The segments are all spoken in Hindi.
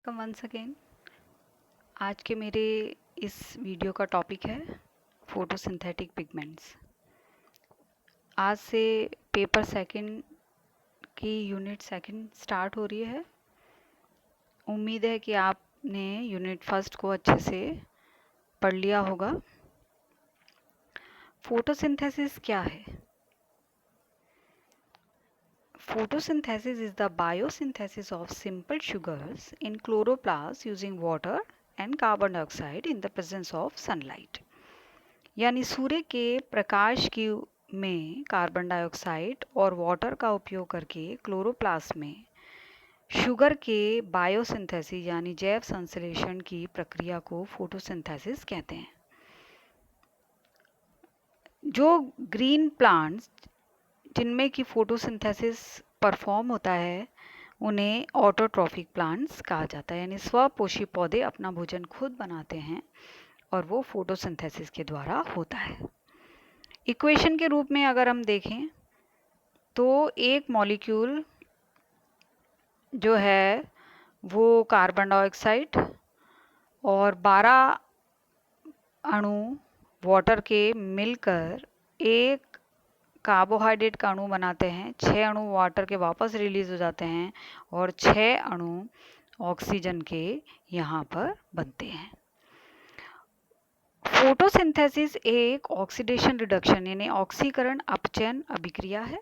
Welcome once again. आज के मेरे इस वीडियो का टॉपिक है फोटोसिंथेटिक पिगमेंट्स। आज से पेपर सेकंड की यूनिट सेकंड स्टार्ट हो रही है। उम्मीद है कि आपने यूनिट फर्स्ट को अच्छे से पढ़ लिया होगा। फोटोसिंथेसिस क्या है? Photosynthesis is the biosynthesis of simple sugars in chloroplasts using water and carbon dioxide in the presence of sunlight। यानी सूर्य के प्रकाश की में कार्बन डाइऑक्साइड और वाटर का उपयोग करके क्लोरोप्लास्ट में शुगर के बायोसिंथेसिस यानी जैव संश्लेषण की प्रक्रिया को फोटोसिंथेसिस कहते हैं। जो ग्रीन प्लांट्स जिनमें कि फोटोसिंथेसिस परफॉर्म होता है उन्हें ऑटोट्रॉफिक प्लांट्स कहा जाता है, यानी स्वपोषी पौधे अपना भोजन खुद बनाते हैं और वो फोटोसिंथेसिस के द्वारा होता है। इक्वेशन के रूप में अगर हम देखें तो एक मॉलिक्यूल जो है वो कार्बन डाइऑक्साइड और 12 अणु वाटर के मिलकर एक कार्बोहाइड्रेट का अणु बनाते हैं। 6 अणु वाटर के वापस रिलीज हो जाते हैं और 6 अणु ऑक्सीजन के यहाँ पर बनते हैं। फोटोसिंथेसिस एक ऑक्सीडेशन रिडक्शन यानी ऑक्सीकरण अपचयन अभिक्रिया है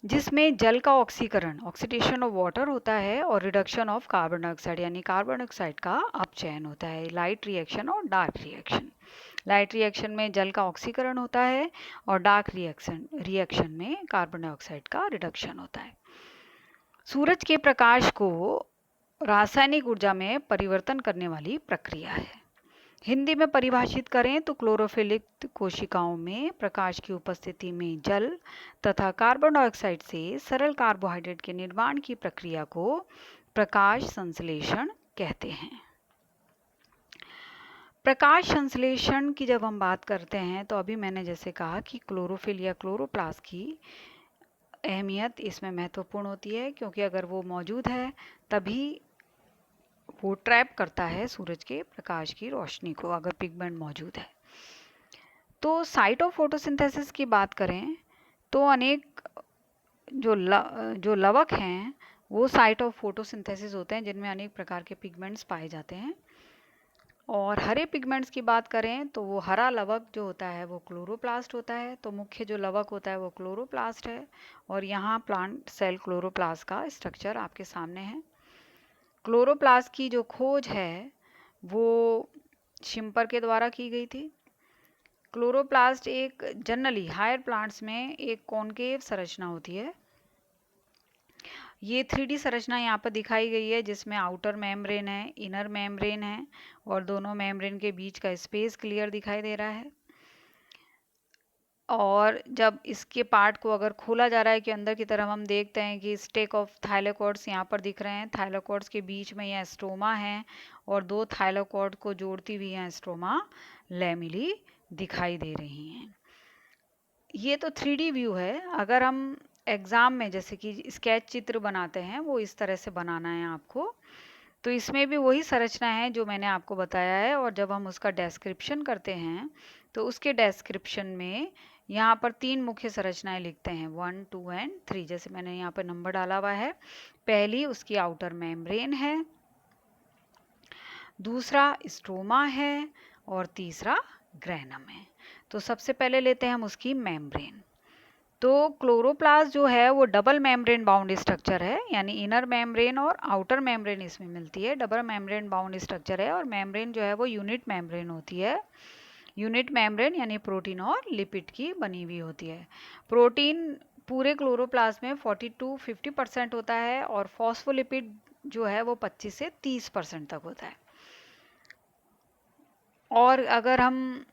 जिसमें जल का ऑक्सीकरण ऑक्सीडेशन ऑफ वाटर होता है और रिडक्शन ऑफ कार्बन डाइऑक्साइड यानी कार्बन डाइऑक्साइड का अपचयन होता है। लाइट रिएक्शन और डार्क रिएक्शन। लाइट रिएक्शन में जल का ऑक्सीकरण होता है और डार्क रिएक्शन में कार्बन डाइऑक्साइड का रिडक्शन होता है। सूरज के प्रकाश को रासायनिक ऊर्जा में परिवर्तन करने वाली प्रक्रिया है। हिंदी में परिभाषित करें तो क्लोरोफिलिक कोशिकाओं में प्रकाश की उपस्थिति में जल तथा कार्बन डाइऑक्साइड से सरल कार्बोहाइड्रेट के निर्माण की प्रक्रिया को प्रकाश संश्लेषण कहते हैं। प्रकाश संश्लेषण की जब हम बात करते हैं तो अभी मैंने जैसे कहा कि क्लोरोफिल या क्लोरोप्लास्ट की अहमियत इसमें महत्वपूर्ण होती है, क्योंकि अगर वो मौजूद है तभी वो ट्रैप करता है सूरज के प्रकाश की रोशनी को, अगर पिगमेंट मौजूद है। तो साइट ऑफ फोटोसिंथेसिस की बात करें तो अनेक जो लवक हैं वो साइट ऑफ फोटोसिंथेसिस होते हैं जिनमें अनेक प्रकार के पिगमेंट्स पाए जाते हैं। और हरे पिगमेंट्स की बात करें तो वो हरा लवक जो होता है वो क्लोरोप्लास्ट होता है। तो मुख्य जो लवक होता है वो क्लोरोप्लास्ट है और यहाँ प्लांट सेल क्लोरोप्लास्ट का स्ट्रक्चर आपके सामने है। क्लोरोप्लास्ट की जो खोज है वो शिम्पर के द्वारा की गई थी। क्लोरोप्लास्ट एक जनरली हायर प्लांट्स में एक कॉनकेव संरचना होती है। ये 3D संरचना यहाँ पर दिखाई गई है जिसमें आउटर मेम्ब्रेन है, इनर मेम्ब्रेन है और दोनों मेम्ब्रेन के बीच का स्पेस क्लियर दिखाई दे रहा है। और जब इसके पार्ट को अगर खोला जा रहा है कि अंदर की तरफ हम देखते हैं कि स्टेक ऑफ थाइलोकॉर्ड्स यहाँ पर दिख रहे हैं। थाइलोकॉर्ड्स के बीच में यह स्ट्रोमा है और 2 थाइलोकॉर्ड को जोड़ती हुई यह स्ट्रोमा लैमिली दिखाई दे रही हैं। ये तो 3D व्यू है। अगर हम एग्ज़ाम में जैसे कि स्केच चित्र बनाते हैं वो इस तरह से बनाना है आपको, तो इसमें भी वही संरचना है जो मैंने आपको बताया है। और जब हम उसका डिस्क्रिप्शन करते हैं तो उसके डिस्क्रिप्शन में यहाँ पर 3 मुख्य संरचनाएं लिखते हैं, 1, 2 एंड 3। जैसे मैंने यहाँ पर नंबर डाला हुआ है। पहली उसकी आउटर मेम्ब्रेन है, दूसरा स्ट्रोमा है और तीसरा ग्रेनम है। तो सबसे पहले लेते हैं हम उसकी मेम्ब्रेन। तो क्लोरोप्लास्ट जो है वो डबल मेम्ब्रेन बाउंड स्ट्रक्चर है, यानी इनर मेम्ब्रेन और आउटर मेम्ब्रेन इसमें मिलती है। डबल मेम्ब्रेन बाउंड स्ट्रक्चर है और मेम्ब्रेन जो है वो यूनिट मेम्ब्रेन होती है। यूनिट मेम्ब्रेन यानी प्रोटीन और लिपिड की बनी हुई होती है। प्रोटीन पूरे क्लोरोप्लास्ट में 40 to 50% होता है और फॉस्फोलिपिड जो है वो 25 से 30% तक होता है। और अगर हम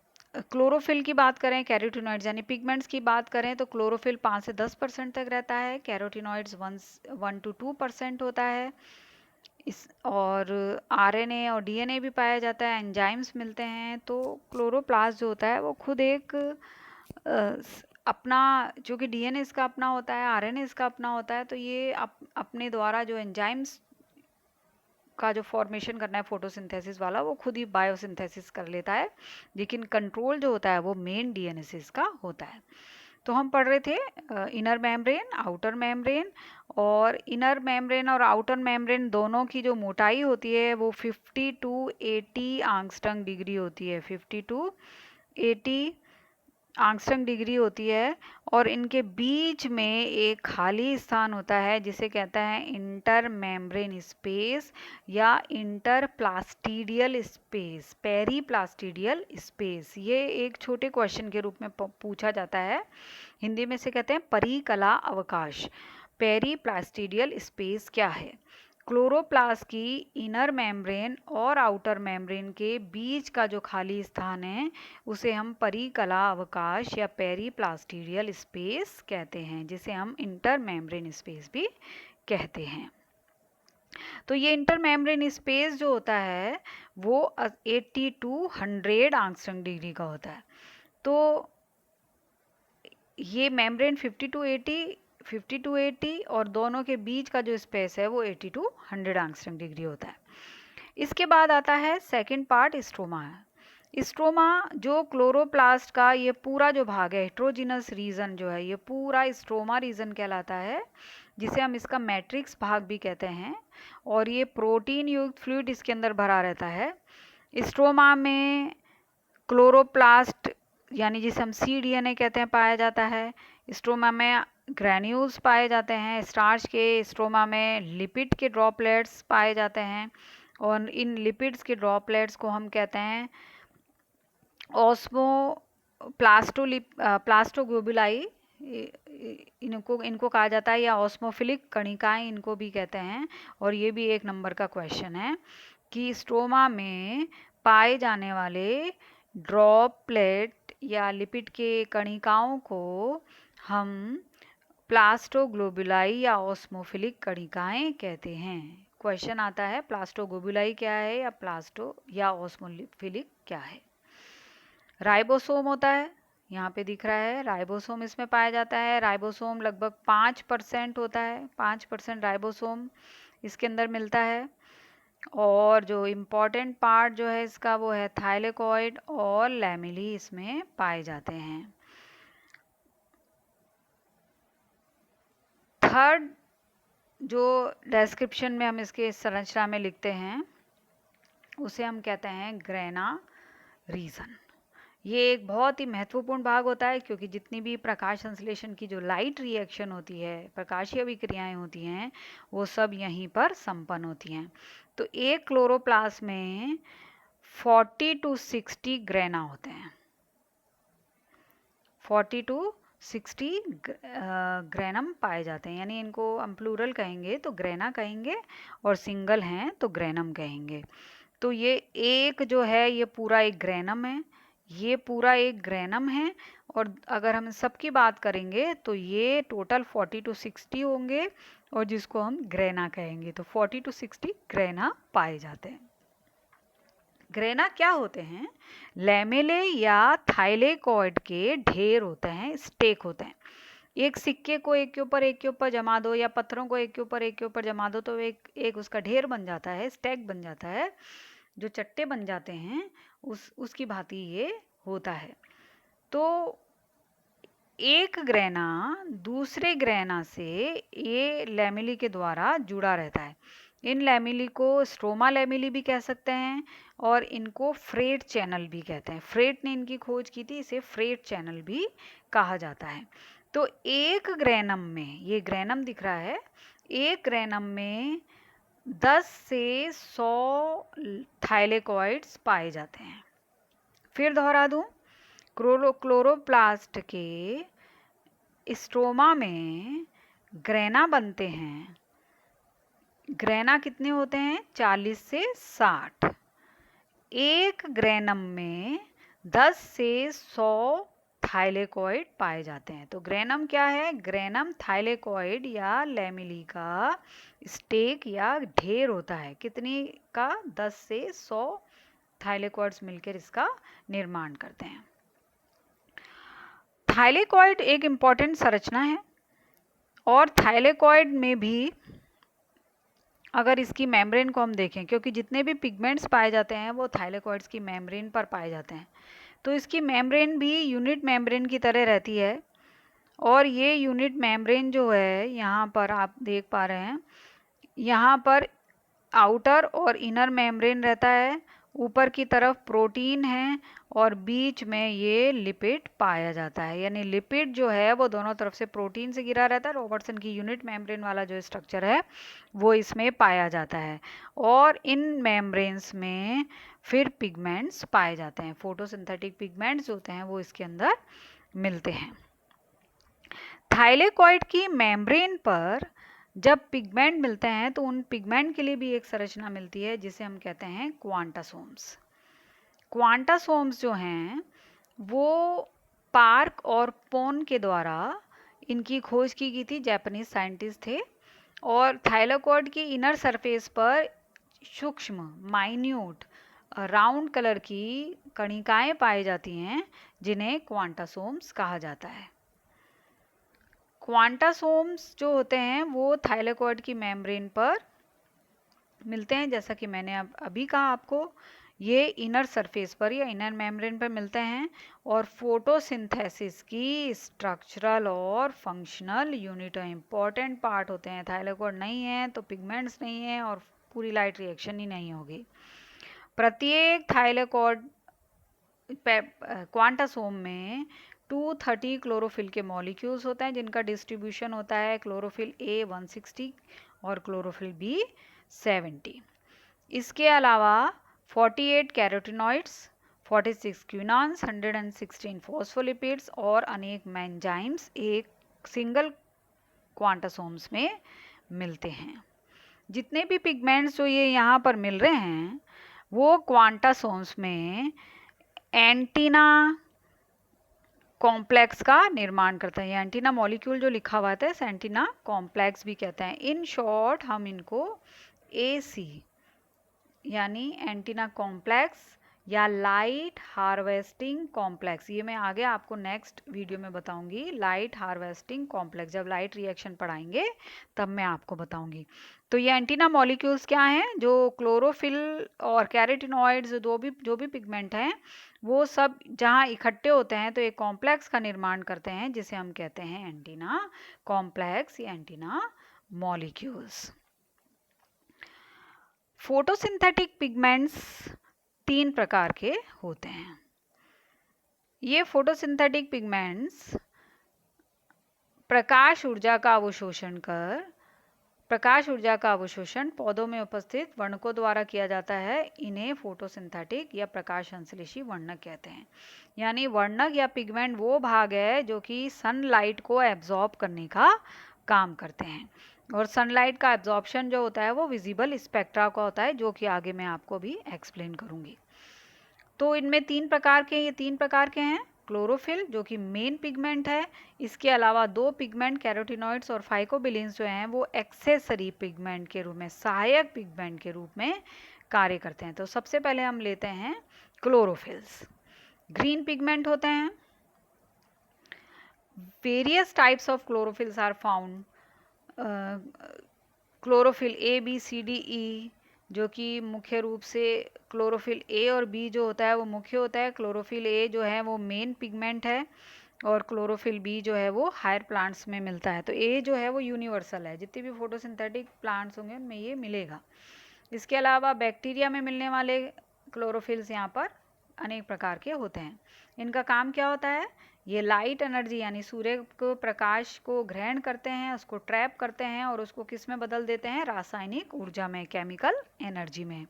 क्लोरोफिल की बात करें, कैरोटीनॉइड्स यानी पिगमेंट्स की बात करें तो क्लोरोफिल 5 से 10% तक रहता है। कैरोटीनॉइड्स 1 to 2% होता है। इस और आरएनए और डीएनए भी पाया जाता है, एंजाइम्स मिलते हैं। तो क्लोरोप्लास्ट जो होता है वो खुद एक अपना, जो कि डीएनए इसका अपना होता है, आरएनए इसका अपना होता है, तो ये अपने द्वारा जो एंजाइम्स का जो फॉर्मेशन करना है फोटोसिंथेसिस वाला वो खुद ही बायोसिंथेसिस कर लेता है, लेकिन कंट्रोल जो होता है वो मेन डीएनए से इसका होता है। तो हम पढ़ रहे थे इनर मेम्ब्रेन, आउटर मेम्ब्रेन, और इनर मेम्ब्रेन और आउटर मेम्ब्रेन दोनों की जो मोटाई होती है वो 50 to 80 आंगस्ट्रम डिग्री होती है, 50 to 80 आंगस्ट्रम डिग्री होती है। और इनके बीच में एक खाली स्थान होता है जिसे कहता है इंटर मेम्ब्रेन स्पेस या इंटरप्लास्टिडियल स्पेस, पेरीप्लास्टिडियल स्पेस। ये एक छोटे क्वेश्चन के रूप में पूछा जाता है, हिंदी में से कहते हैं परिकला अवकाश। पेरीप्लास्टिडियल स्पेस क्या है? क्लोरोप्लास्ट की इनर मेम्ब्रेन और आउटर मेम्ब्रेन के बीच का जो खाली स्थान है उसे हम परिकला अवकाश या पेरीप्लास्टिडियल स्पेस कहते हैं, जिसे हम इंटर मेम्ब्रेन स्पेस भी कहते हैं। तो ये इंटर मेम्ब्रेन स्पेस जो होता है वो 80 to 100 आंगस्ट्रम डिग्री का होता है। तो ये मेम्ब्रेन 50 to 80 और दोनों के बीच का जो स्पेस है वो 80 to 100 आंगस्ट्रम डिग्री होता है। इसके बाद आता है सेकंड पार्ट, स्ट्रोमा है। स्ट्रोमा जो क्लोरोप्लास्ट का ये पूरा जो भाग है, हेट्रोजिनस रीजन जो है, ये पूरा स्ट्रोमा रीजन कहलाता है, जिसे हम इसका मैट्रिक्स भाग भी कहते हैं। और ये प्रोटीन युक्त फ्लूइड इसके अंदर भरा रहता है। स्ट्रोमा में क्लोरोप्लास्ट यानी जिसे हम cDNA कहते हैं पाया जाता है। स्ट्रोमा में ग्रैन्यूल्स पाए जाते हैं। स्टार्च के स्ट्रोमा में लिपिड के ड्रॉपलेट्स पाए जाते हैं, और इन लिपिड्स के ड्रॉपलेट्स को हम कहते हैं प्लास्टोग्लोबुलाई, इनको कहा जाता है, या ऑस्मोफिलिक कणिकाएं इनको भी कहते हैं। और ये भी एक नंबर का क्वेश्चन है कि स्ट्रोमा में पाए जाने वाले ड्रॉपलेट या लिपिड के कणिकाओं को हम प्लास्टोग्लोबुलाई या ऑस्मोफिलिक कणिकाएं कहते हैं। क्वेश्चन आता है प्लास्टोग्लोबुलाई क्या है या ऑस्मोफिलिक क्या है। राइबोसोम होता है, यहाँ पे दिख रहा है राइबोसोम इसमें पाया जाता है। राइबोसोम लगभग 5% होता है, 5% राइबोसोम इसके अंदर मिलता है। और जो इम्पॉर्टेंट पार्ट जो है इसका वो है थाइलेकॉइड और लैमेली इसमें पाए जाते हैं। थर्ड जो डिस्क्रिप्शन में हम इसके संरचना में लिखते हैं उसे हम कहते हैं ग्रेना रीजन। ये एक बहुत ही महत्वपूर्ण भाग होता है, क्योंकि जितनी भी प्रकाश संश्लेषण की जो लाइट रिएक्शन होती है, प्रकाशीय अभिक्रियाएं होती हैं, वो सब यहीं पर संपन्न होती हैं। तो एक क्लोरोप्लास्ट में 40 to 60 ग्रेना होते हैं। 40 to 60 ग्रेनम पाए जाते हैं, यानी इनको हम प्लूरल कहेंगे तो ग्रेना कहेंगे, और सिंगल हैं तो ग्रेनम कहेंगे। तो ये एक जो है ये पूरा एक ग्रेनम है, ये पूरा एक ग्रेनम है। और अगर हम सबकी बात करेंगे तो ये टोटल 40 to 60 होंगे, और जिसको हम ग्रेना कहेंगे। तो 40 to 60 ग्रेना पाए जाते हैं। ग्रेना क्या होते हैं? लैमेले या थाइलेकॉइड के ढेर होते हैं, स्टेक होते हैं। एक सिक्के को एक के ऊपर जमा दो, या पत्थरों को एक के ऊपर जमा दो, तो एक उसका ढेर बन जाता है, स्टैक बन जाता है, जो चट्टे बन जाते हैं, उसकी भांति ये होता है। तो एक ग्रेना दूसरे ग्रेना से ये लैमेली के द्वारा जुड़ा रहता है। इन लैमेली को स्ट्रोमा लैमेली भी कह सकते हैं, और इनको फ्रेट चैनल भी कहते हैं। फ्रेट ने इनकी खोज की थी, इसे फ्रेट चैनल भी कहा जाता है। तो एक ग्रेनम में, ये ग्रेनम दिख रहा है, एक ग्रेनम में 10 से 100 थाइलेकॉइड्स पाए जाते हैं। फिर दोहरा दूं, क्लोरोप्लास्ट के स्ट्रोमा में ग्रेना बनते हैं। ग्रेना कितने होते हैं? 40 से 60। एक ग्रेनम में 10 से 100 थाइलेकॉइड पाए जाते हैं। तो ग्रेनम क्या है? ग्रेनम थाइलेकॉइड या लैमेली का स्टेक या ढेर होता है। कितनी का? 10 से 100 थाइलेकॉइड्स मिलकर इसका निर्माण करते हैं। थाइलेकॉइड एक इम्पॉर्टेंट संरचना है, और थाइलेकॉइड में भी अगर इसकी मेम्ब्रेन को हम देखें, क्योंकि जितने भी पिगमेंट्स पाए जाते हैं वो थाइलेकॉइड्स की मेम्ब्रेन पर पाए जाते हैं, तो इसकी मेम्ब्रेन भी यूनिट मेम्ब्रेन की तरह रहती है। और ये यूनिट मेम्ब्रेन जो है, यहाँ पर आप देख पा रहे हैं, यहाँ पर आउटर और इनर मेम्ब्रेन रहता है, ऊपर की तरफ प्रोटीन है और बीच में ये लिपिड पाया जाता है। यानी लिपिड जो है वो दोनों तरफ से प्रोटीन से घिरा रहता है। रॉबर्टसन की यूनिट मेम्ब्रेन वाला जो स्ट्रक्चर है वो इसमें पाया जाता है। और इन मेम्ब्रेन्स में फिर पिगमेंट्स पाए जाते हैं, फोटोसिंथेटिक पिगमेंट्स होते हैं वो इसके अंदर मिलते हैं। थाइलेकॉइड की मेम्ब्रेन पर जब पिगमेंट मिलते हैं तो उन पिगमेंट के लिए भी एक संरचना मिलती है जिसे हम कहते हैं क्वांटासोम्स। क्वांटासोम्स जो हैं वो पार्क और पोन के द्वारा इनकी खोज की गई थी, जापानीज साइंटिस्ट थे। और थाइलेकॉइड की इनर सरफेस पर सूक्ष्म माइन्यूट राउंड कलर की कणिकाएं पाई जाती हैं जिन्हें क्वांटासोम्स कहा जाता है। क्वांटासोम्स जो होते हैं वो थाइलेकॉइड की मेम्ब्रेन पर मिलते हैं, जैसा कि मैंने अभी कहा आपको, ये इनर सरफेस पर या इनर मेम्ब्रेन पर मिलते हैं और फोटोसिंथेसिस की स्ट्रक्चरल और फंक्शनल यूनिट इंपॉर्टेंट पार्ट होते हैं। थाइलेकॉइड नहीं है तो पिगमेंट्स नहीं है और पूरी लाइट रिएक्शन ही नहीं होगी। प्रत्येक थाइलेकॉइड क्वांटासोम में 230 क्लोरोफिल के मॉलिक्यूल्स होते हैं जिनका डिस्ट्रीब्यूशन होता है क्लोरोफिल ए 160 और क्लोरोफिल बी 70। इसके अलावा 48 कैरोटिनॉइड्स, 46 क्विनॉन्स, 116 फॉस्फोलिपिड्स और अनेक एंजाइम्स एक सिंगल क्वांटासोम्स में मिलते हैं। जितने भी पिगमेंट्स जो ये यहाँ पर मिल रहे हैं वो क्वांटासोम्स में एंटीना कॉम्प्लेक्स का निर्माण करते हैं। ये एंटीना मॉलिक्यूल जो लिखा हुआ है एंटीना कॉम्प्लेक्स भी कहते हैं। इन शॉर्ट हम इनको एसी यानी एंटीना कॉम्प्लेक्स या लाइट हार्वेस्टिंग कॉम्प्लेक्स, ये मैं आगे आपको नेक्स्ट वीडियो में बताऊंगी। लाइट हार्वेस्टिंग कॉम्प्लेक्स जब लाइट रिएक्शन पढ़ाएंगे तब मैं आपको बताऊंगी। तो ये एंटीना मॉलिक्यूल्स क्या हैं, जो क्लोरोफिल और कैरोटिनॉइड्स जो भी पिगमेंट हैं वो सब जहाँ इकट्ठे होते हैं तो एक कॉम्प्लेक्स का निर्माण करते हैं जिसे हम कहते हैं एंटीना कॉम्प्लेक्स या एंटीना मॉलिक्यूल्स। फोटोसिंथेटिक पिगमेंट्स 3 प्रकार के होते हैं। ये फोटोसिंथेटिक पिगमेंट्स प्रकाश ऊर्जा का अवशोषण पौधों में उपस्थित वर्णकों द्वारा किया जाता है। इन्हें फोटोसिंथेटिक या प्रकाश संश्लेषी वर्णक कहते हैं। यानी वर्णक या पिगमेंट वो भाग है जो कि सनलाइट को एब्जॉर्ब करने का काम करते हैं। और सनलाइट का एब्जॉर्प्शन जो होता है वो विजिबल स्पेक्ट्रा का होता है, जो कि आगे मैं आपको भी एक्सप्लेन करूंगी। तो इनमें 3 प्रकार के हैं। क्लोरोफिल जो कि मेन पिगमेंट है, इसके अलावा 2 पिगमेंट कैरोटिनॉइड्स और फाइकोबिलिन्स जो हैं वो एक्सेसरी पिगमेंट के रूप में, सहायक पिगमेंट के रूप में कार्य करते हैं। तो सबसे पहले हम लेते हैं क्लोरोफिल्स। ग्रीन पिगमेंट होते हैं। Various types of chlorophylls are found. Chlorophyll A B C D E, जो कि मुख्य रूप से क्लोरोफिल ए और बी जो होता है वो मुख्य होता है। क्लोरोफिल ए जो है वो मेन पिगमेंट है और क्लोरोफिल बी जो है वो हायर प्लांट्स में मिलता है। तो ए जो है वो यूनिवर्सल है, जितने भी फोटोसिंथेटिक प्लांट्स होंगे उनमें ये मिलेगा। इसके अलावा बैक्टीरिया में मिलने वाले क्लोरोफिल्स यहाँ पर अनेक प्रकार के होते हैं। इनका काम क्या होता है, ये लाइट एनर्जी यानी सूर्य को प्रकाश को ग्रहण करते हैं, उसको ट्रैप करते हैं और उसको किस में बदल देते हैं, रासायनिक ऊर्जा में, केमिकल एनर्जी में।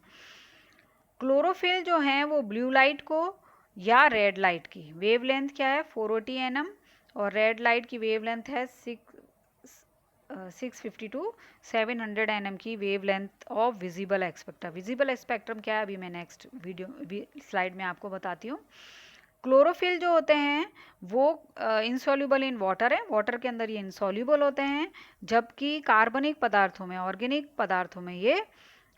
क्लोरोफिल जो है वो ब्लू लाइट को या रेड लाइट की वेवलेंथ क्या है 480 nm और रेड लाइट की वेवलेंथ है 650 to 700 nm की wavelength of visible spectrum. Visible spectrum क्या है अभी मैं नेक्स्ट वीडियो स्लाइड में आपको बताती हूँ। क्लोरोफिल जो होते हैं वो इनसॉल्युबल इन वाटर है, वाटर के अंदर ये इनसॉल्युबल होते हैं, जबकि कार्बनिक पदार्थों में, ऑर्गेनिक पदार्थों में, ये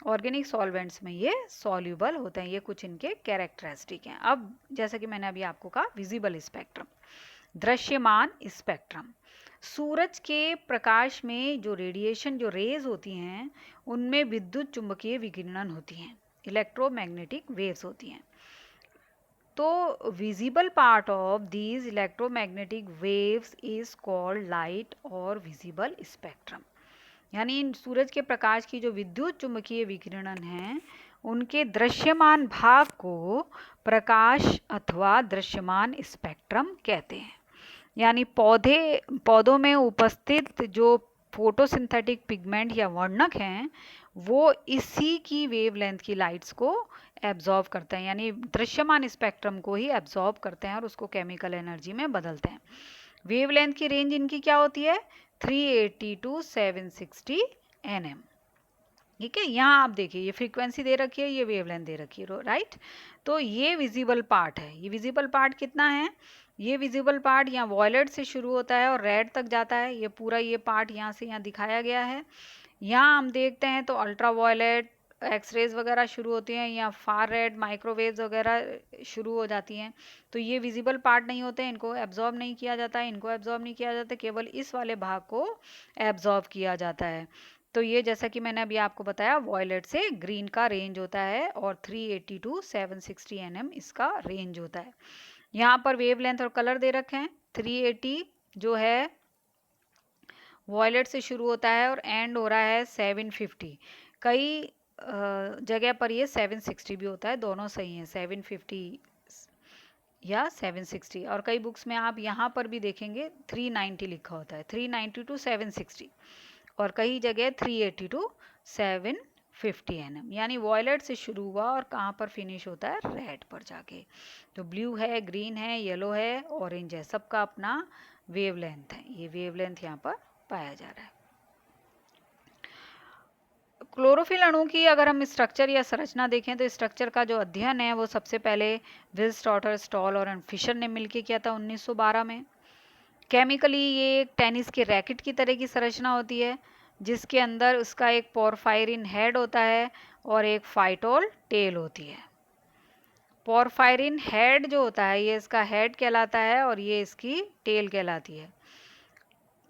ऑर्गेनिक सॉल्वेंट्स में ये सॉल्युबल होते हैं। ये कुछ इनके कैरेक्टरिस्टिक हैं। अब जैसा कि मैंने अभी आपको कहा, विजिबल स्पेक्ट्रम, दृश्यमान स्पेक्ट्रम। सूरज के प्रकाश में जो रेडिएशन, जो रेज होती हैं, उनमें विद्युत चुंबकीय विकिरण होती हैं, इलेक्ट्रोमैग्नेटिक वेव्स होती हैं। तो visible part of these electromagnetic waves is called light और विजिबल स्पेक्ट्रम। यानी इन सूरज के प्रकाश की जो विद्युत चुंबकीय विकिरण हैं, उनके दृश्यमान भाग को प्रकाश अथवा दृश्यमान स्पेक्ट्रम कहते हैं। यानी पौधों में उपस्थित जो फोटोसिंथेटिक पिगमेंट या वर्णक हैं, वो इसी की वेवलेंथ की लाइट्स को एब्जॉर्ब करते हैं, यानी दृश्यमान स्पेक्ट्रम को ही एब्जॉर्ब करते हैं और उसको केमिकल एनर्जी में बदलते हैं। वेवलेंथ की रेंज इनकी क्या होती है? 380 टू 760 nm। ठीक है, यहाँ आप देखिए ये फ्रीक्वेंसी दे रखी है, ये वेवलेंथ दे रखी है, राइट। तो ये विजिबल पार्ट है। ये विजिबल पार्ट कितना है? ये विजिबल पार्ट यहाँ वॉयलेट से शुरू होता है और रेड तक जाता है। ये पूरा ये पार्ट यहाँ से यहाँ दिखाया गया है। यहाँ हम देखते हैं तो अल्ट्रा वॉयलेट, एक्सरेज वगैरह शुरू होती हैं, या फार रेड, माइक्रोवेव्स वगैरह शुरू हो जाती हैं। तो ये विजिबल पार्ट नहीं होते, इनको एब्जॉर्ब नहीं किया जाता है, इनको एब्जॉर्ब नहीं किया जाता, केवल इस वाले भाग को एब्जॉर्ब किया जाता है। तो ये जैसा कि मैंने अभी आपको बताया, वॉयलेट से ग्रीन का रेंज होता है और 380 टू 760 nm इसका रेंज होता है। यहाँ पर वेवलेंथ और कलर दे रखे हैं। 380 जो है वॉयलेट से शुरू होता है और एंड हो रहा है 750। कई जगह पर ये 760 भी होता है, दोनों सही हैं, 750 या 760। और कई बुक्स में आप यहाँ पर भी देखेंगे 390 लिखा होता है, 390 टू 760, और कई जगह 380 टू 750 nm। यानी वॉयलेट से शुरू हुआ और कहाँ पर फिनिश होता है? रेड पर जाके। तो ब्लू है, ग्रीन है, येलो है, ऑरेंज है, सबका अपना वेवलेंथ है। ये वेवलेंथ यहाँ पर पाया जा रहा है। क्लोरोफिल अणु की अगर हम स्ट्रक्चर या संरचना देखें तो स्ट्रक्चर का जो अध्ययन है वो सबसे पहले विल्स, टॉटर, स्टॉल और फिशर ने मिलकर किया था 1912 में। केमिकली ये एक टेनिस के रैकेट की तरह की संरचना होती है, जिसके अंदर उसका एक पोरफायरिन हेड होता है और एक फाइटोल टेल होती है। पोरफायरिन हेड जो होता है, ये इसका हेड कहलाता है और ये इसकी टेल कहलाती है।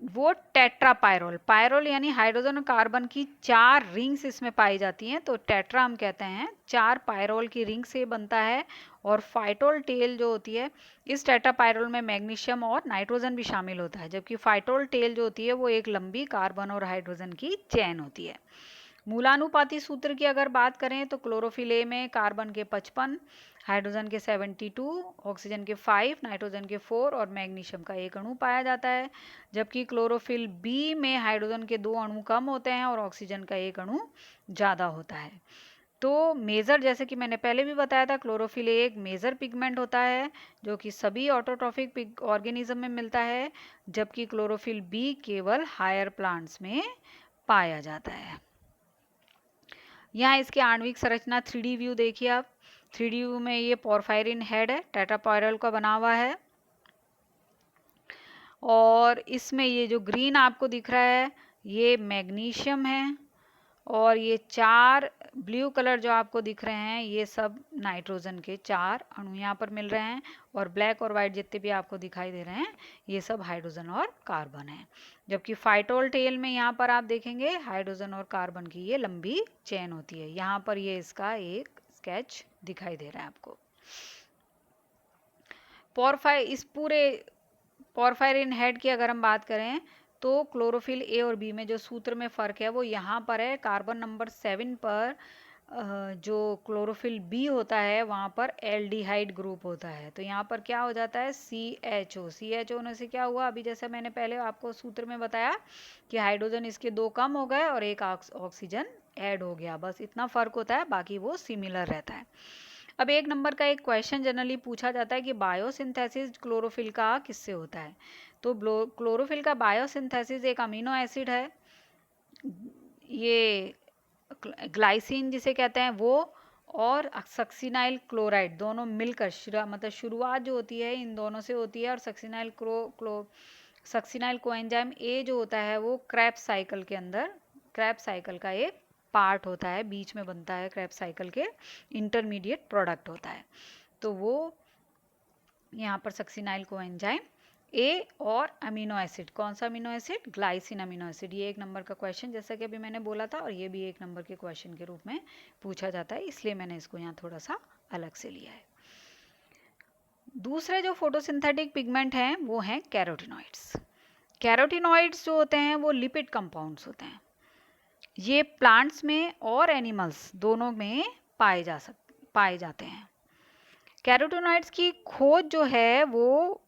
वो टेट्रापायरोल, पायरोल यानी हाइड्रोजन और कार्बन की 4 रिंग्स इसमें पाई जाती हैं, तो टेट्रा हम कहते हैं। 4 पायरोल की रिंग से बनता है। और फाइटोल टेल जो होती है, इस टेट्रापायरोल में मैग्नीशियम और नाइट्रोजन भी शामिल होता है, जबकि फाइटोल टेल जो होती है वो एक लंबी कार्बन और हाइड्रोजन की चेन होती है। मूलानुपाती सूत्र की अगर बात करें तो क्लोरोफिल ए में कार्बन के 55, हाइड्रोजन के 72, ऑक्सीजन के 5, नाइट्रोजन के 4 और मैग्नीशियम का 1 अणु पाया जाता है। जबकि क्लोरोफिल बी में हाइड्रोजन के 2 अणु कम होते हैं और ऑक्सीजन का 1 अणु ज़्यादा होता है। तो मेजर, जैसे कि मैंने पहले भी बताया था, क्लोरोफिल एक मेजर पिगमेंट होता है जो कि सभी ऑटोट्रॉफिक ऑर्गेनिज्म में मिलता है, जबकि क्लोरोफिल बी केवल हायर प्लांट्स में पाया जाता है। यहाँ इसके आणविक संरचना 3D व्यू देखिए आप। 3D व्यू में ये पोरफायरिन हेड है, टेट्रापायरल का बना हुआ है, और इसमें ये जो ग्रीन आपको दिख रहा है ये मैग्नीशियम है, और ये 4 ब्लू कलर जो आपको दिख रहे हैं ये सब नाइट्रोजन के 4 अणु यहाँ पर मिल रहे हैं, और ब्लैक और वाइट जितने भी आपको दिखाई दे रहे हैं ये सब हाइड्रोजन और कार्बन है। जबकि फाइटोल टेल में यहाँ पर आप देखेंगे हाइड्रोजन और कार्बन की ये लंबी चेन होती है। यहाँ पर ये इसका एक स्केच दिखाई दे रहा है आपको। इस पूरे पोरफायरिन हेड की अगर हम बात करें तो क्लोरोफिल ए और बी में जो सूत्र में फ़र्क है वो यहाँ पर है। कार्बन नंबर 7 पर जो क्लोरोफिल बी होता है वहाँ पर एल्डिहाइड ग्रुप होता है, तो यहाँ पर क्या हो जाता है? CHO। CHO होने से क्या हुआ? अभी जैसे मैंने पहले आपको सूत्र में बताया कि हाइड्रोजन इसके 2 कम हो गए और एक ऑक्सीजन ऐड हो गया, बस इतना फ़र्क होता है, बाकी वो सिमिलर रहता है। अब 1 नंबर का एक क्वेश्चन जनरली पूछा जाता है कि बायोसिंथेसिस क्लोरोफिल का किससे होता है? तो क्लोरोफिल का बायोसिंथेसिस एक अमीनो एसिड है, ये ग्लाइसिन जिसे कहते हैं वो, और सक्सिनाइल क्लोराइड, दोनों मिलकर मतलब शुरुआत जो होती है इन दोनों से होती है। और सक्सिनाइल कोएंजाइम ए जो होता है वो क्रेब्स साइकिल के अंदर, क्रेब्स साइकिल का एक पार्ट होता है, बीच में बनता है, क्रेब्स साइकिल के इंटरमीडिएट प्रोडक्ट होता है। तो वो यहाँ पर सक्सिनाइल कोएंजाइम ए और अमीनो एसिड, कौन सा amino acid? Glycine amino acid. ये 1 नंबर का क्वेश्चन जैसा कि अभी मैंने बोला था, और ये भी 1 नंबर के क्वेश्चन के रूप में पूछा जाता है, इसलिए मैंने इसको यहाँ थोड़ा सा अलग से लिया है। दूसरे जो फोटोसिंथेटिक पिगमेंट हैं वो हैं कैरोटिनॉइड्स। कैरोटिनॉइड्स जो होते हैं वो लिपिड कंपाउंड्स होते हैं। ये प्लांट्स में और एनिमल्स दोनों में पाए जाते हैं। कैरोटिनॉइड्स की खोज जो है वो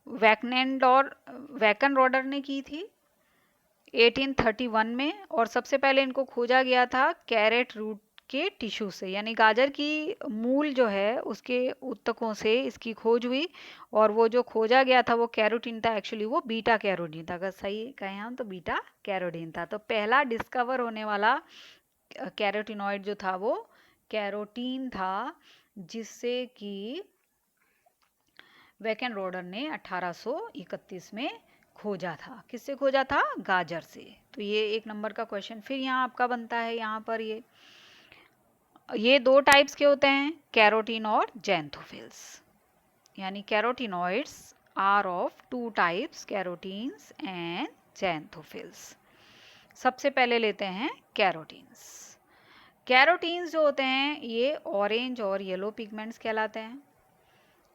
वैकनरॉडर ने की थी 1831 में, और सबसे पहले इनको खोजा गया था कैरेट रूट के टिश्यू से, यानी गाजर की मूल जो है उसके उत्तकों से इसकी खोज हुई, और वो जो खोजा गया था वो कैरोटीन था, एक्चुअली वो बीटा कैरोटीन था, अगर सही कहें हम तो बीटा कैरोटीन था। तो पहला डिस्कवर होने वाला कैरोटिनॉइड जो था वो कैरोटीन था, जिससे कि वैकनरॉडर ने 1831 में खोजा था। किससे खोजा था? गाजर से। तो ये 1 नंबर का क्वेश्चन फिर यहाँ आपका बनता है। यहाँ पर ये 2 टाइप्स के होते हैं, कैरोटीन और जैंथोफिल्स, यानी carotenoids are of 2 types, carotenes and xanthophylls. सबसे पहले लेते हैं कैरोटीन्स। कैरोटीन्स जो होते हैं ये ऑरेंज और येलो पिगमेंट्स कहलाते हैं।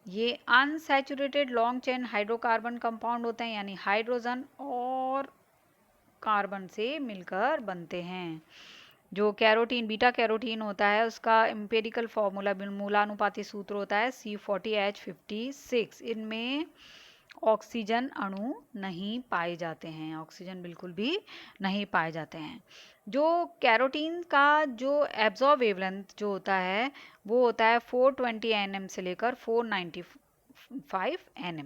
ये unsaturated long chain hydrocarbon compound होते हैं, यानी हाइड्रोजन और कार्बन से मिलकर बनते हैं। जो कैरोटीन बीटा कैरोटीन होता है उसका एम्पिरिकल फॉर्मूला मूलानुपाती सूत्र होता है C40H56। इनमें ऑक्सीजन अणु नहीं पाए जाते हैं, ऑक्सीजन बिल्कुल भी नहीं पाए जाते हैं। जो कैरोटीन का जो एब्जॉर्ब वेवलेंथ जो होता है वो होता है 420 nm से लेकर 495 nm।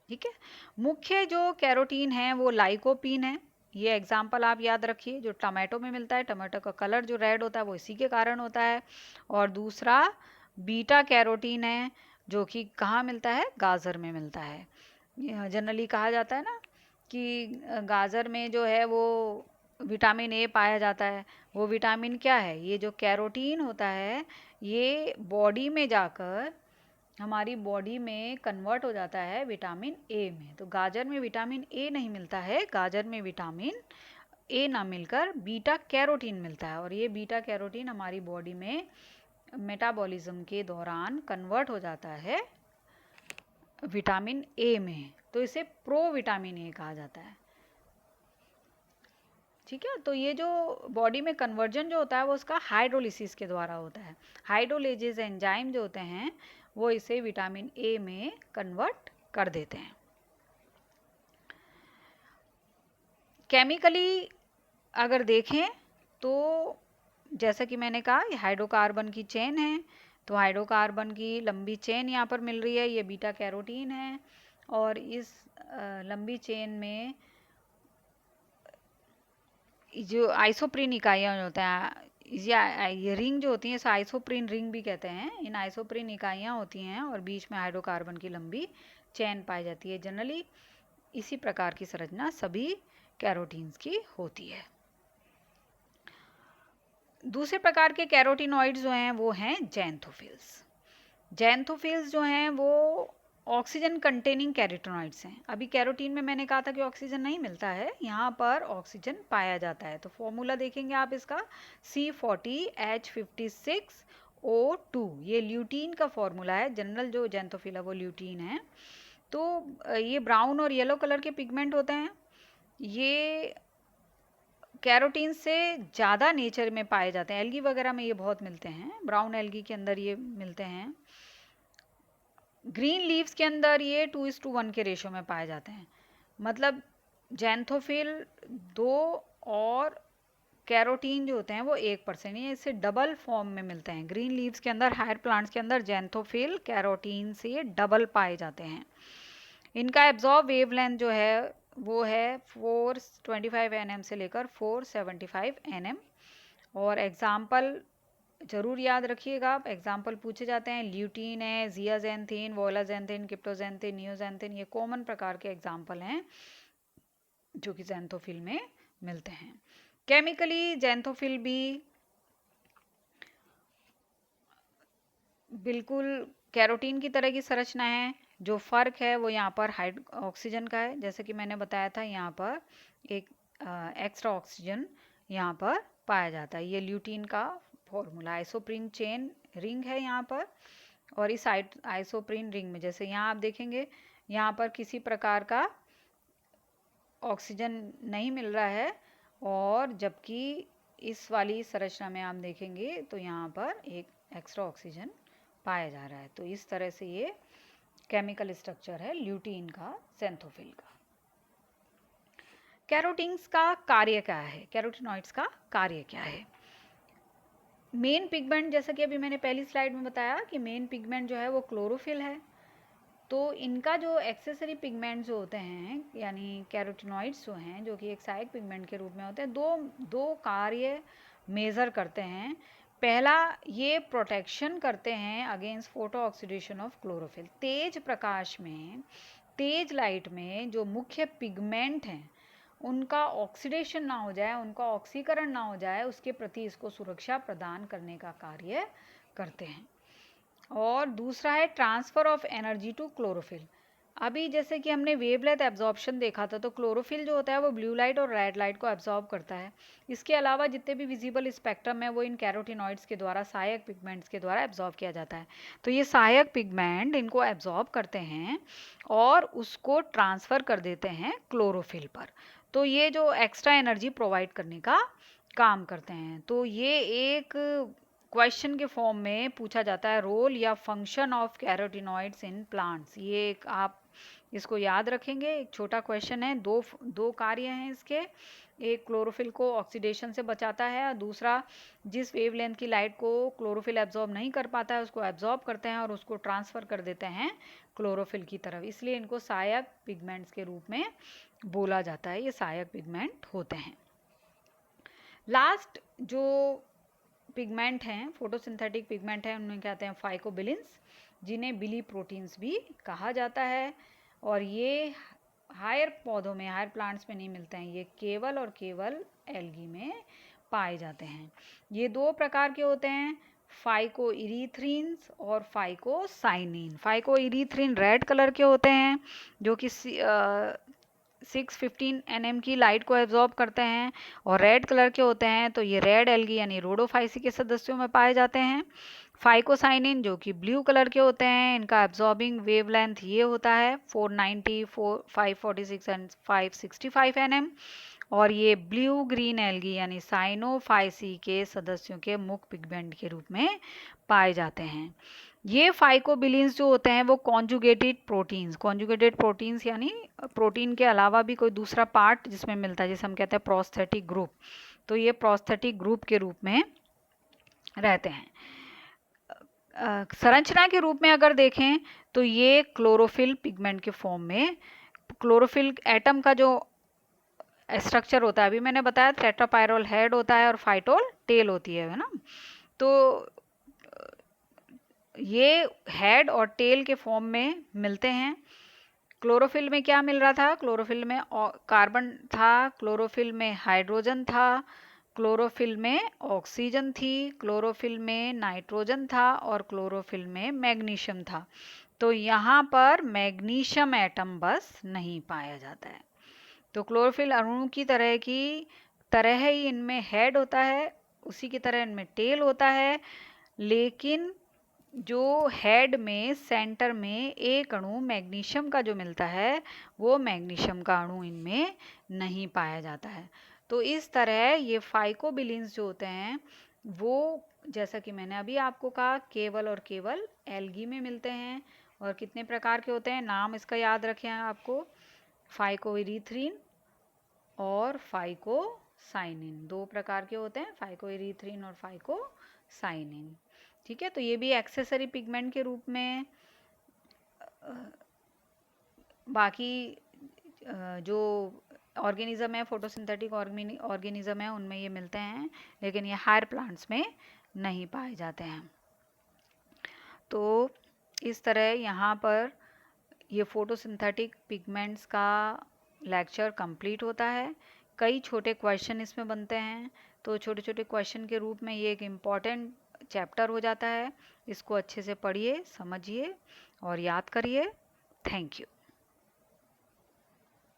ठीक है। मुख्य जो कैरोटीन है वो लाइकोपीन है। ये एग्जाम्पल आप याद रखिए, जो टमाटो में मिलता है, टमाटो का कलर जो रेड होता है वो इसी के कारण होता है। और दूसरा बीटा कैरोटीन है, जो कि कहाँ मिलता है? गाजर में मिलता है। जनरली कहा जाता है ना कि गाजर में जो है वो विटामिन ए पाया जाता है। वो विटामिन क्या है? ये जो कैरोटीन होता है ये बॉडी में जाकर हमारी बॉडी में कन्वर्ट हो जाता है विटामिन ए में। तो गाजर में विटामिन ए नहीं मिलता है, गाजर में विटामिन ए ना मिलकर बीटा कैरोटीन मिलता है, और ये बीटा कैरोटीन हमारी बॉडी में मेटाबॉलिज्म के दौरान कन्वर्ट हो जाता है विटामिन ए में, तो इसे प्रो विटामिन ए कहा जाता है। ठीक है। तो ये जो बॉडी में कन्वर्जन जो होता है वो उसका हाइड्रोलिसिस के द्वारा होता है। हाइड्रोलेजेस एंजाइम जो होते हैं वो इसे विटामिन ए में कन्वर्ट कर देते हैं। केमिकली अगर देखें तो जैसा कि मैंने कहा ये हाइड्रोकार्बन की चेन है, तो हाइड्रोकार्बन की लंबी चेन यहाँ पर मिल रही है, ये बीटा कैरोटीन है, और इस लंबी चेन में जो आइसोप्रीन इकाइयाँ होते हैं, ये रिंग जो होती हैं इसे आइसोप्रीन रिंग भी कहते हैं। इन आइसोप्रीन इकाइयाँ होती हैं और बीच में हाइड्रोकार्बन की लंबी चेन पाई जाती है। जनरली इसी प्रकार की संरचना सभी कैरोटीन्स की होती है। दूसरे प्रकार के कैरोटिनॉइड्स जो हैं वो हैं जैंथोफिल्स। जैंथोफिल्स जो हैं वो ऑक्सीजन कंटेनिंग कैरोटिनॉइड्स हैं। अभी कैरोटीन में मैंने कहा था कि ऑक्सीजन नहीं मिलता है, यहाँ पर ऑक्सीजन पाया जाता है। तो फॉर्मूला देखेंगे आप इसका C40H56O2, ये ल्यूटीन का फॉर्मूला है। जनरल जो जैंथोफिल है वो ल्यूटीन है। तो ये ब्राउन और येलो कलर के पिगमेंट होते हैं, ये कैरोटीन से ज़्यादा नेचर में पाए जाते हैं। एल्गी वगैरह में ये बहुत मिलते हैं, ब्राउन एल्गी के अंदर ये मिलते हैं। ग्रीन लीव्स के अंदर ये 2:1 के रेशो में पाए जाते हैं। मतलब जैंथोफिल 2 और कैरोटीन जो होते हैं वो 1%, ये इससे डबल फॉर्म में मिलते हैं। ग्रीन लीव्स के अंदर, हायर प्लांट्स के अंदर जैंथोफिल कैरोटीन से डबल पाए जाते हैं। इनका एब्जॉर्ब वेवलेंथ जो है वो है 425 nm से लेकर 475 nm। और एग्जाम्पल जरूर याद रखिएगा, आप एग्जाम्पल पूछे जाते हैं। ल्यूटीन है, जियाजेंथिन, वोलाजेंथिन, क्रिप्टोजेंथिन, नियोजेंथिन, ये कॉमन प्रकार के एग्जाम्पल हैं जो कि जैंथोफिल में मिलते हैं। केमिकली जैंथोफिल भी बिल्कुल कैरोटीन की तरह की संरचना है, जो फ़र्क है वो यहाँ पर ऑक्सीजन का है, जैसे कि मैंने बताया था यहाँ पर एक एक्स्ट्रा ऑक्सीजन यहाँ पर पाया जाता है। ये ल्यूटीन का फॉर्मूला, आइसोप्रीन चेन रिंग है यहाँ पर, और इस आइसोप्रीन रिंग में जैसे यहाँ आप देखेंगे यहाँ पर किसी प्रकार का ऑक्सीजन नहीं मिल रहा है, और जबकि इस वाली संरचना में आप देखेंगे तो यहाँ पर एक एक्स्ट्रा ऑक्सीजन पाया जा रहा है। तो इस तरह से ये केमिकल स्ट्रक्चर है ल्यूटीन का, xanthophyll का। कैरोटीन्स का कार्य क्या है, कैरोटीनॉइड्स का कार्य क्या है? मेन पिगमेंट, जैसा कि अभी मैंने पहली स्लाइड में बताया कि मेन पिगमेंट जो है वो क्लोरोफिल है। तो इनका जो एक्सेसरी पिगमेंट जो होते हैं, यानी कैरोटीनॉइड्स जो हैं, जो कि एक सहायक पिगमेंट के रूप में होते हैं, दो कार्य मेज़र करते हैं। पहला, ये प्रोटेक्शन करते हैं against photo oxidation of chlorophyll. तेज प्रकाश में, तेज लाइट में जो मुख्य पिगमेंट हैं उनका ऑक्सीडेशन ना हो जाए, उनका ऑक्सीकरण ना हो जाए, उसके प्रति इसको सुरक्षा प्रदान करने का कार्य करते हैं। और दूसरा है transfer of energy to chlorophyll. अभी जैसे कि हमने वेवलेंथ एब्जॉर्प्शन देखा था, तो क्लोरोफिल जो होता है वो ब्लू लाइट और रेड लाइट को एब्जॉर्ब करता है। इसके अलावा जितने भी विजिबल स्पेक्ट्रम है वो इन कैरोटीनॉइड्स के द्वारा, सहायक पिगमेंट्स के द्वारा एब्जॉर्ब किया जाता है। तो ये सहायक पिगमेंट इनको एब्जॉर्ब करते हैं और उसको ट्रांसफ़र कर देते हैं क्लोरोफिल पर। तो ये जो एक्स्ट्रा एनर्जी प्रोवाइड करने का काम करते हैं। तो ये एक क्वेश्चन के फॉर्म में पूछा जाता है, रोल या function of carotenoids in plants. ये एक आप इसको याद रखेंगे, एक छोटा क्वेश्चन है। दो कार्य हैं इसके, एक क्लोरोफिल को ऑक्सीडेशन से बचाता है, और दूसरा जिस वेवलेंथ की लाइट को क्लोरोफिल एब्जॉर्ब नहीं कर पाता है उसको एब्जॉर्ब करते हैं और उसको ट्रांसफ़र कर देते हैं क्लोरोफिल की तरफ। इसलिए इनको सहायक पिगमेंट्स के रूप में बोला जाता है, ये सहायक पिगमेंट होते हैं। लास्ट जो पिगमेंट हैं, फोटोसिंथेटिक पिगमेंट हैं, उनमें क्या आते हैं फाइकोबिलिन्स, जिन्हें बिली प्रोटीन्स भी कहा जाता है। और ये हायर पौधों में, हायर प्लांट्स में नहीं मिलते हैं, ये केवल और केवल एल्गी में पाए जाते हैं। ये दो प्रकार के होते हैं, फाइकोइरीथ्रीन्स और फाइकोसाइनिन। फाइकोइरीथ्रीन रेड कलर के होते हैं जो कि 615 nm की लाइट को एब्जॉर्ब करते हैं, और रेड कलर के होते हैं तो ये रेड एल्गी यानी रोडोफाइसी के सदस्यों में पाए जाते हैं। फाइकोसाइनिन जो कि ब्लू कलर के होते हैं, इनका एब्जॉर्बिंग वेवलेंथ ये होता है 490, 546 एंड 565 nm, और ये ब्लू ग्रीन एल्गी यानी साइनोफाइसी के सदस्यों के मुख्य पिगमेंट के रूप में पाए जाते हैं। ये फाइकोबिलिन्स जो होते हैं वो कॉन्जुगेटेड प्रोटीन्स यानी प्रोटीन के अलावा भी कोई दूसरा पार्ट जिसमें मिलता है, जिसे हम कहते हैं प्रोस्थेटिक ग्रुप। तो ये प्रोस्थेटिक ग्रुप के रूप में रहते हैं। संरचना के रूप में अगर देखें तो ये क्लोरोफिल पिगमेंट के फॉर्म में, क्लोरोफिल एटम का जो स्ट्रक्चर होता है, अभी मैंने बताया टेट्रापायरल हेड होता है और फाइटोल टेल होती है ना। तो ये हेड और टेल के फॉर्म में मिलते हैं। क्लोरोफिल में क्या मिल रहा था, क्लोरोफिल में कार्बन था, क्लोरोफिल में हाइड्रोजन था, क्लोरोफिल में ऑक्सीजन थी, क्लोरोफिल में नाइट्रोजन था, और क्लोरोफिल में मैग्नीशियम था। तो यहाँ पर मैग्नीशियम एटम बस नहीं पाया जाता है। तो क्लोरोफिल अणु की तरह ही इनमें हेड होता है, उसी की तरह इनमें टेल होता है, लेकिन जो हेड में सेंटर में एक अणु मैग्नीशियम का जो मिलता है वो मैग्नीशियम का अणु इनमें नहीं पाया जाता है। तो इस तरह ये फाइकोबिलिन्स जो होते हैं वो, जैसा कि मैंने अभी आपको कहा, केवल और केवल एल्गी में मिलते हैं। और कितने प्रकार के होते हैं, नाम इसका याद रखें आपको, फाइकोइरीथ्रीन और फाइकोसाइनिन, दो प्रकार के होते हैं, फाइकोइरीथ्रीन और फाइकोसाइनिन। ठीक है, तो ये भी एक्सेसरी पिगमेंट के रूप में, बाकी जो ऑर्गेनिज्म है, फोटोसिंथेटिक ऑर्गेनिज्म है, उनमें ये मिलते हैं, लेकिन ये हायर प्लांट्स में नहीं पाए जाते हैं। तो इस तरह यहाँ पर ये फोटोसिंथेटिक पिगमेंट्स का लेक्चर कंप्लीट होता है। कई छोटे क्वेश्चन इसमें बनते हैं, तो छोटे छोटे क्वेश्चन के रूप में ये एक इम्पॉर्टेंट चैप्टर हो जाता है। इसको अच्छे से पढ़िए, समझिए और याद करिए। Thank you.